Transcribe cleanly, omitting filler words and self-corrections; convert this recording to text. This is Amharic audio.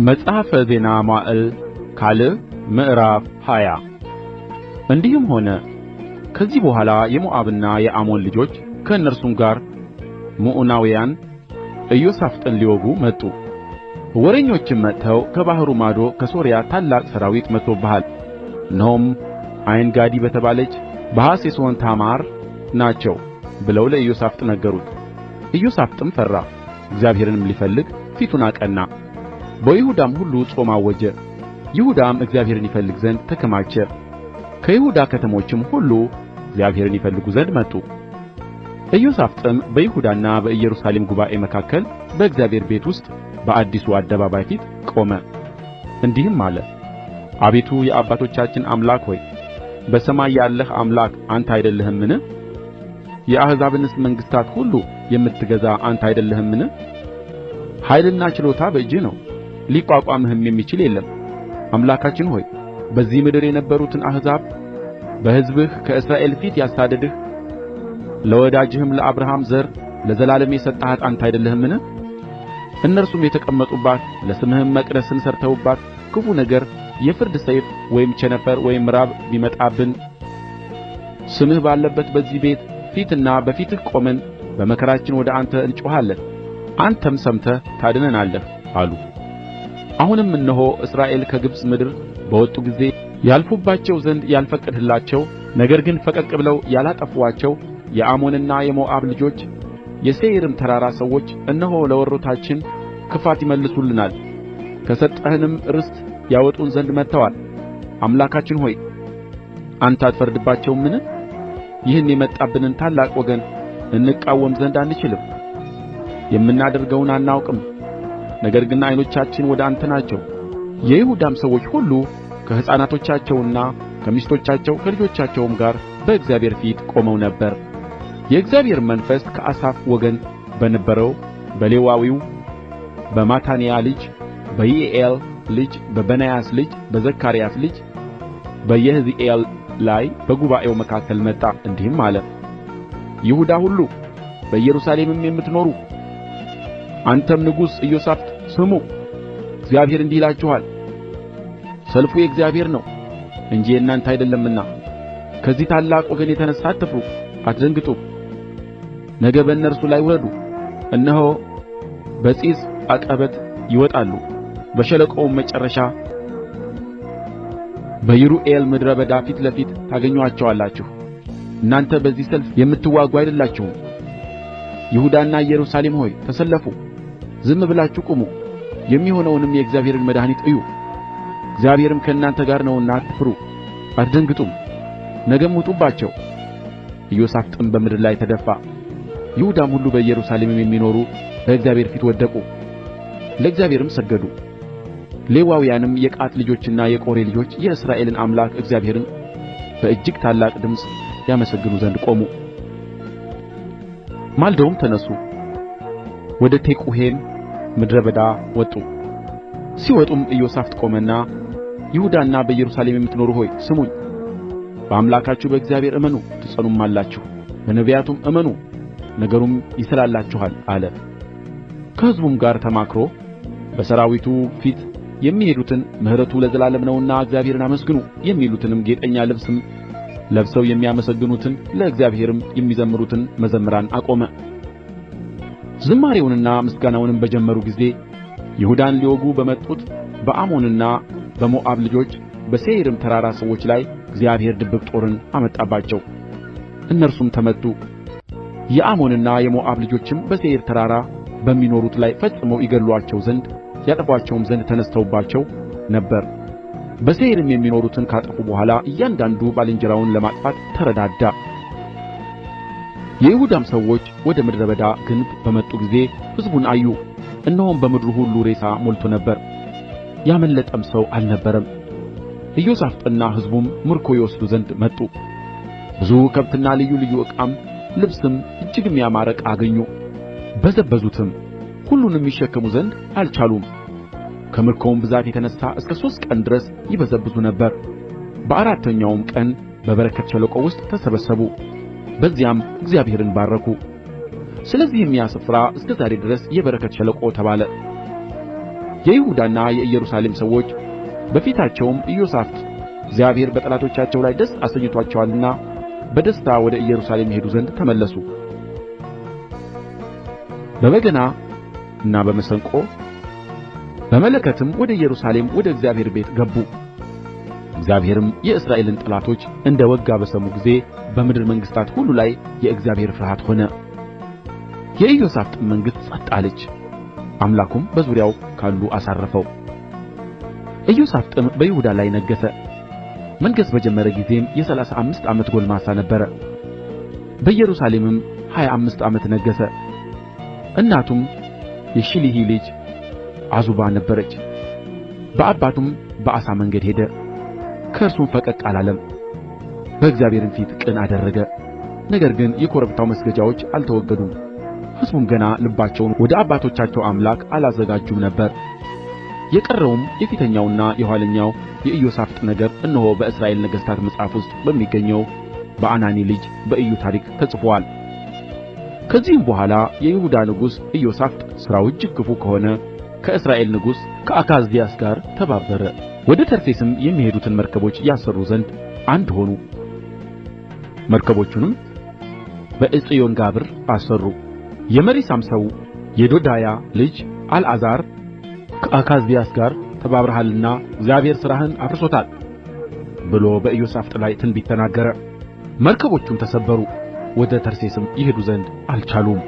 መጽሐፈ ዜና መዋዕል ካልዕ ምዕራፍ 20 እንዲህም ሆነ ከዚህ በኋላ የሞዓብና የአሞን ልጆች ከእነርሱም ጋር ምዑናውያን ኢዮሣፍጥን ሊወጉ መጡ። ወሬኞችም መጥተው ከባሕሩ ማዶ ከሶርያ ታላቅ ሠራዊት መጥቶብሃል፣ እነሆም ዓይንጋዲ በተባለች በሐሴሶን ታማር ናቸው ብለው ለኢዮሣፍጥ ነገሩት። ኢዮሣፍጥም ፈራ፣ እግዚአብሔርንም ሊፈልግ ፊቱን አቀና። በይሁዳም ሁሉ ጾም አወጀ። ይሁዳም እግዚአብሔርን ይፈልግ ዘንድ ተከማቸ። ከይሁዳ ከተሞችም ሁሉ እግዚአብሔርን ይፈልጉ ዘንድ መጡ። ኢዮሣፍጥም በይሁዳና በኢየሩሳሌም ጉባኤ መካከል በእግዚአብሔር ቤት ውስጥ በአዲሱ አደባባይ ፊት ቆመ። እንዲህም አለ: አቤቱ የአባቶቻችን አምላክ ሆይ፣ በሰማይ ያለህ አምላክ አንተ አይደለህምን? የአሕዛብንስ መንግሥታት ሁሉ የምትገዛ አንተ አይደለህምን? ኃይልና ችሎታ በእጅህ ነው፣ ሊቋቋምህም የሚችል የለም። አምላካችን ሆይ፣ በዚህ ምድር የነበሩትን አሕዛብ በሕዝብህ ከእስራኤል ፊት ያሳደድህ፣ ለወዳጅህም ለአብርሃም ዘር ለዘላለም የሰጠሃት አንተ አይደለህምን? እነርሱም የተቀመጡባት ለስምህም መቅደስን ሠርተውባት ክፉ ነገር የፍርድ ሰይፍ ወይም ቸነፈር ወይም ራብ ቢመጣብን ስምህ ባለበት በዚህ ቤት ፊትና በፊትህ ቆመን በመከራችን ወደ አንተ እንጮኻለን፣ አንተም ሰምተህ ታድነናለህ አሉ። አሁንም እነሆ እስራኤል ከግብጽ ምድር በወጡ ጊዜ ያልፉባቸው ዘንድ ያልፈቀድህላቸው፣ ነገር ግን ፈቀቅ ብለው ያላጠፉአቸው የአሞንና የሞዓብ ልጆች የሴይርም ተራራ ሰዎች እነሆ ለወሮታችን ክፋት ይመልሱልናል፣ ከሰጠኸንም ርስት ያወጡን ዘንድ መጥተዋል። አምላካችን ሆይ አንተ አትፈርድባቸውምን? ይህን የመጣብንን ታላቅ ወገን እንቃወም ዘንድ አንችልም። የምናደርገውን አናውቅም፣ ነገር ግን ዓይኖቻችን ወደ አንተ ናቸው። የይሁዳም ሰዎች ሁሉ ከሕፃናቶቻቸውና ከሚስቶቻቸው ከልጆቻቸውም ጋር በእግዚአብሔር ፊት ቆመው ነበር። የእግዚአብሔር መንፈስ ከአሳፍ ወገን በነበረው በሌዋዊው በማታንያ ልጅ በይዒኤል ልጅ በበናያስ ልጅ በዘካርያስ ልጅ በየሕዚኤል ላይ በጉባኤው መካከል መጣ። እንዲህም አለ: ይሁዳ ሁሉ በኢየሩሳሌምም የምትኖሩ አንተም ንጉሥ ኢዮሣፍጥ ስሙ። እግዚአብሔር እንዲህ ይላችኋል፣ ሰልፉ የእግዚአብሔር ነው እንጂ የእናንተ አይደለምና ከዚህ ታላቅ ወገን የተነሣ አትፍሩ፣ አትደንግጡም። ነገ በእነርሱ ላይ ውረዱ። እነሆ በጺጽ ዓቀበት ይወጣሉ፣ በሸለቆውም መጨረሻ በይሩኤል ምድረ በዳ ፊት ለፊት ታገኙአቸዋላችሁ። እናንተ በዚህ ሰልፍ የምትዋጉ አይደላችሁም። ይሁዳና ኢየሩሳሌም ሆይ ተሰለፉ፣ ዝም ብላችሁ ቁሙ፣ የሚሆነውንም የእግዚአብሔርን መድኃኒት እዩ። እግዚአብሔርም ከእናንተ ጋር ነውና አትፍሩ፣ አትደንግጡም። ነገም ውጡባቸው። ኢዮሣፍጥም በምድር ላይ ተደፋ። ይሁዳም ሁሉ በኢየሩሳሌምም የሚኖሩ በእግዚአብሔር ፊት ወደቁ፣ ለእግዚአብሔርም ሰገዱ። ሌዋውያንም የቀዓት ልጆችና የቆሬ ልጆች የእስራኤልን አምላክ እግዚአብሔርን በእጅግ ታላቅ ድምፅ ያመሰግኑ ዘንድ ቆሙ። ማልደውም ተነሡ፣ ወደ ቴቁሔም ምድረ በዳ ወጡ። ሲወጡም ኢዮሣፍጥ ቆመና ይሁዳና በኢየሩሳሌም የምትኖሩ ሆይ ስሙኝ፣ በአምላካችሁ በእግዚአብሔር እመኑ ትጸኑማላችሁ፣ በነቢያቱም እመኑ ነገሩም ይሰላላችኋል አለ። ከሕዝቡም ጋር ተማክሮ በሠራዊቱ ፊት የሚሄዱትን ምሕረቱ ለዘላለም ነውና እግዚአብሔርን አመስግኑ የሚሉትንም ጌጠኛ ልብስም ለብሰው የሚያመሰግኑትን ለእግዚአብሔርም የሚዘምሩትን መዘምራን አቆመ። ዝማሬውንና ምስጋናውንም በጀመሩ ጊዜ ይሁዳን ሊወጉ በመጡት በአሞንና በሞዓብ ልጆች በሴይርም ተራራ ሰዎች ላይ እግዚአብሔር ድብቅ ጦርን አመጣባቸው። እነርሱም ተመቱ። የአሞንና የሞዓብ ልጆችም በሴይር ተራራ በሚኖሩት ላይ ፈጽመው ይገድሉአቸው ዘንድ ያጠፉአቸውም ዘንድ ተነሥተውባቸው ነበር። በሴይርም የሚኖሩትን ካጠፉ በኋላ እያንዳንዱ ባልንጀራውን ለማጥፋት ተረዳዳ። የይሁዳም ሰዎች ወደ ምድረ በዳ ግንብ በመጡ ጊዜ ሕዝቡን አዩ፣ እነሆም በምድሩ ሁሉ ሬሳ ሞልቶ ነበር፣ ያመለጠም ሰው አልነበረም። ኢዮሣፍጥና ሕዝቡም ምርኮ ይወስዱ ዘንድ መጡ። ብዙ ከብትና ልዩ ልዩ ዕቃም ልብስም እጅግም ያማረ ዕቃ አገኙ። በዘበዙትም፣ ሁሉንም ይሸከሙ ዘንድ አልቻሉም። ከምርኮውም ብዛት የተነሣ እስከ 3 ቀን ድረስ ይበዘብዙ ነበር። በአራተኛውም ቀን በበረከት ሸለቆ ውስጥ ተሰበሰቡ፣ በዚያም እግዚአብሔርን ባረኩ። ስለዚህም ያ ስፍራ እስከ ዛሬ ድረስ የበረከት ሸለቆ ተባለ። የይሁዳና የኢየሩሳሌም ሰዎች በፊታቸውም ኢዮሣፍጥ እግዚአብሔር በጠላቶቻቸው ላይ ደስ አሰኝቶአቸዋልና በደስታ ወደ ኢየሩሳሌም ይሄዱ ዘንድ ተመለሱ። በበገናና በመሰንቆ በመለከትም ወደ ኢየሩሳሌም ወደ እግዚአብሔር ቤት ገቡ። እግዚአብሔርም የእስራኤልን ጠላቶች እንደ ወጋ በሰሙ ጊዜ በምድር መንግሥታት ሁሉ ላይ የእግዚአብሔር ፍርሃት ሆነ። የኢዮሣፍጥም መንግሥት ጸጥ አለች፣ አምላኩም በዙሪያው ካሉ አሳረፈው። ኢዮሣፍጥም በይሁዳ ላይ ነገሠ። መንገሥ በጀመረ ጊዜም የ35 ዓመት ጕልማሳ ነበረ። በኢየሩሳሌምም 25 ዓመት ነገሠ። እናቱም የሺልሒ ልጅ ዓዙባ ነበረች። በአባቱም በአሳ መንገድ ሄደ፣ ከእርሱም ፈቀቅ አላለም። በእግዚአብሔርም ፊት ቅን አደረገ። ነገር ግን የኮረብታው መስገጃዎች አልተወገዱም። ሕዝቡም ገና ልባቸውን ወደ አባቶቻቸው አምላክ አላዘጋጁም ነበር። የቀረውም የፊተኛውና የኋለኛው የኢዮሣፍጥ ነገር እነሆ በእስራኤል ነገሥታት መጽሐፍ ውስጥ በሚገኘው በአናኒ ልጅ በኢዩ ታሪክ ተጽፎአል። ከዚህም በኋላ የይሁዳ ንጉሥ ኢዮሣፍጥ ሥራው እጅግ ክፉ ከሆነ ከእስራኤል ንጉሥ ከአካዝያስ ጋር ተባበረ። ወደ ተርሴስም የሚሄዱትን መርከቦች ያሠሩ ዘንድ አንድ ሆኑ። መርከቦቹንም በዔጽዮንጋብር አሠሩ። የመሪሳም ሰው የዶዳያ ልጅ አልዓዛር ከአካዝያስ ጋር ተባብረሃልና እግዚአብሔር ሥራህን አፍርሶታል ብሎ በኢዮሣፍጥ ላይ ትንቢት ተናገረ። መርከቦቹም ተሰበሩ፣ ወደ ተርሴስም ይሄዱ ዘንድ አልቻሉም።